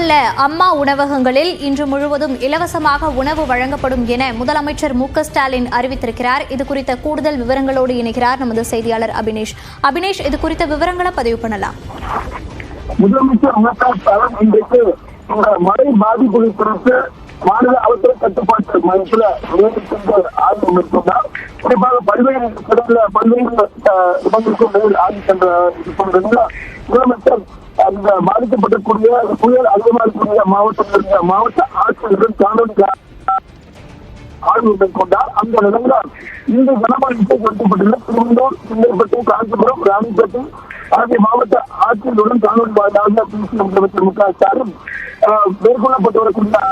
உள்ள அம்மா உணவகங்களில் இன்று முழுவதும் இலவசமாக உணவு வழங்கப்படும் என முதலமைச்சர் மு.க.ஸ்டாலின் அறிவித்திருக்கிறார். இது குறித்த கூடுதல் விவரங்களோடு இணைகிறார் நமது செய்தியாளர் அபினேஷ். அபினேஷ், இது குறித்த விவரங்களை பதிவு பண்ணலாம். முதலமைச்சர் மு.க.ஸ்டாலின் இன்றைக்கு இந்த மழை பாதிப்பு குறித்து மாநில அவசர கட்டுப்பாட்டு மையத்தில் நேரில் சென்று ஆய்வு மேற்கொண்டார். குறிப்பாக பல்வேறு இடங்களுக்கும் நேரில் ஆய்வு சென்ற முதலமைச்சர் அந்த பாதிக்கப்படக்கூடிய புயல் அதிகமாக மாவட்ட ஆட்சியருடன் காணொலி ஆய்வு மேற்கொண்டார். அந்த நிலையில் இன்று கனமழைக்கு கொடுக்கப்பட்டுள்ள திருவள்ளூர், செங்கல்பட்டு, காஞ்சிபுரம், ராணிப்பேட்டை ஆகிய மாவட்ட ஆட்சியருடன் காணொலி வாயிலாக பேசிய முதலமைச்சர் மு.க.ஸ்டாலின் மேற்கொள்ளப்பட்டு வரக்கூடிய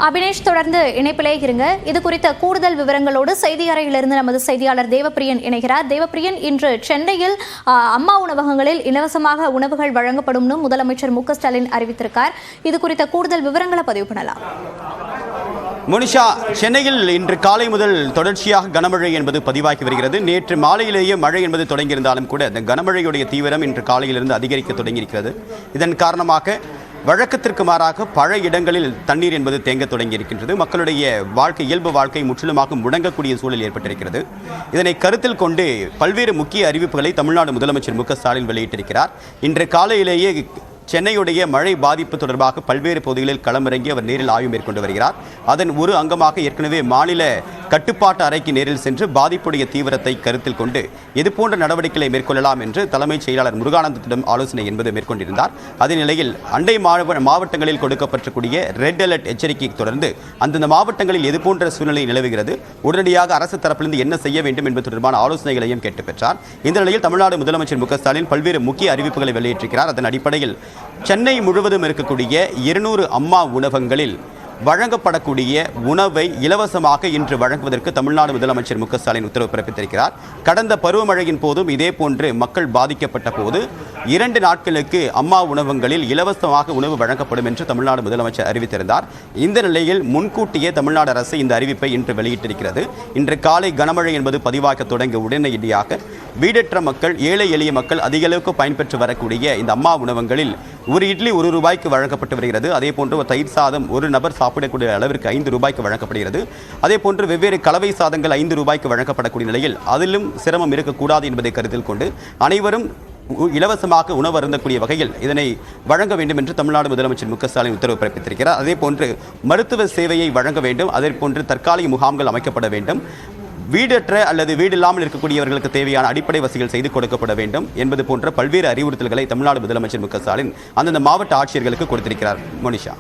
அபினேஷ், தொடர்ந்து இணைப்பிலே இருங்க. இது குறித்த கூடுதல் விவரங்களோடு செய்தி அறையிலிருந்து நமது செய்தியாளர் தேவப்பிரியன் இணைகிறார். தேவப்பிரியன், இன்று சென்னையில் அம்மா உணவகங்களில் இலவசமாக உணவுகள் வழங்கப்படும் முதலமைச்சர் மு.க.ஸ்டாலின் அறிவித்திருக்கார். இது குறித்த கூடுதல் விவரங்களை பதிவு பண்ணலாம். மோனிஷா, சென்னையில் இன்று காலை முதல் தொடர்ச்சியாக கனமழை என்பது பதிவாகி வருகிறது. நேற்று மாலையிலேயே மழை என்பது தொடங்கியிருந்தாலும் கூட இந்த கனமழையுடைய தீவிரம் இன்று காலையிலிருந்து அதிகரிக்க தொடங்கியிருக்கிறது. இதன் காரணமாக வழக்கத்திற்கு மாறாக பல இடங்களில் தண்ணீர் என்பது தேங்க தொடங்கியிருக்கின்றது. மக்களுடைய இயல்பு வாழ்க்கை முற்றிலுமாக முடங்கக்கூடிய சூழல் ஏற்பட்டிருக்கிறது. இதனை கருத்தில் கொண்டு பல்வேறு முக்கிய அறிவிப்புகளை தமிழ்நாடு முதலமைச்சர் மு.க.ஸ்டாலின் வெளியிட்டிருக்கிறார். இன்று காலையிலேயே சென்னையுடைய மழை பாதிப்பு தொடர்பாக பல்வேறு பகுதிகளில் களமிறங்கி அவர் நேரில் ஆய்வு மேற்கொண்டு வருகிறார். அதன் ஒரு அங்கமாக ஏற்கனவே மாநில கட்டுப்பாட்டு அறைக்கு நேரில் சென்று பாதிப்புடைய தீவிரத்தை கருத்தில் கொண்டு இதுபோன்ற நடவடிக்கைகளை மேற்கொள்ளலாம் என்று தலைமைச் செயலாளர் முருகானந்தத்திடம் ஆலோசனை என்பது மேற்கொண்டிருந்தார். அதே நிலையில் அண்டை மாவட்டங்களில் கொடுக்கப்பட்டிருக்கூடிய ரெட் அலர்ட் எச்சரிக்கையை தொடர்ந்து அந்தந்த மாவட்டங்களில் எதுபோன்ற சூழ்நிலை நிலவுகிறது, உடனடியாக அரசு தரப்பிலிருந்து என்ன செய்ய வேண்டும் என்பது தொடர்பான ஆலோசனைகளையும் கேட்டு பெற்றார். இந்த நிலையில் தமிழ்நாடு முதலமைச்சர் மு.க.ஸ்டாலின் பல்வேறு முக்கிய அறிவிப்புகளை வெளியிட்டிருக்கிறார். அதன் அடிப்படையில் சென்னை முழுவதும் இருக்கக்கூடிய 200 அம்மா உணவகங்களில் வழங்கப்படக்கூடிய உணவை இலவசமாக இன்று வழங்குவதற்கு தமிழ்நாடு முதலமைச்சர் மு.க.ஸ்டாலின் உத்தரவு பிறப்பித்திருக்கிறார். கடந்த பருவமழையின் போதும் இதே போன்று மக்கள் பாதிக்கப்பட்ட போது 2 நாட்களுக்கு அம்மா உணவகங்களில் இலவசமாக உணவு வழங்கப்படும் என்று தமிழ்நாடு முதலமைச்சர் அறிவித்திருந்தார். இந்த நிலையில் முன்கூட்டியே தமிழ்நாடு அரசு இந்த அறிவிப்பை இன்று வெளியிட்டிருக்கிறது. இன்று காலை கனமழை என்பது பதிவாக தொடங்க உடனடியாக வீடற்ற மக்கள், ஏழை எளிய மக்கள் அதிக அளவுக்கு பயன்பெற்று வரக்கூடிய இந்த அம்மா உணவகங்களில் ஒரு இட்லி ₹1 வழங்கப்பட்டு வருகிறது. அதே போன்று ஒரு தயிர் சாதம் ஒரு நபர் சாப்பிடக்கூடிய அளவிற்கு ₹5 வழங்கப்படுகிறது. அதே போன்று வெவ்வேறு கலவை சாதங்கள் ₹5 வழங்கப்படக்கூடிய நிலையில் அதிலும் சிரமம் இருக்கக்கூடாது என்பதை கருத்தில் கொண்டு அனைவரும் இலவசமாக உணவு அருந்தக்கூடிய வகையில் இதனை வழங்க வேண்டும் என்று தமிழ்நாடு முதலமைச்சர் மு.க.ஸ்டாலின் உத்தரவு பிறப்பித்திருக்கிறார். அதே போன்று மருத்துவ சேவையை வழங்க வேண்டும். அதே போன்று தற்காலிக முகாம்கள் அமைக்கப்பட வேண்டும். வீடற்ற அல்லது வீடில்லாமல் இருக்கக்கூடியவர்களுக்கு தேவையான அடிப்படை வசதிகள் செய்து கொடுக்கப்பட வேண்டும் என்பது போன்ற பல்வேறு அறிவுறுத்தல்களை தமிழ்நாடு முதலமைச்சர் மு.க.ஸ்டாலின் அந்தந்த மாவட்ட ஆட்சியர்களுக்கு கொடுத்திருக்கிறார். மோனிஷா.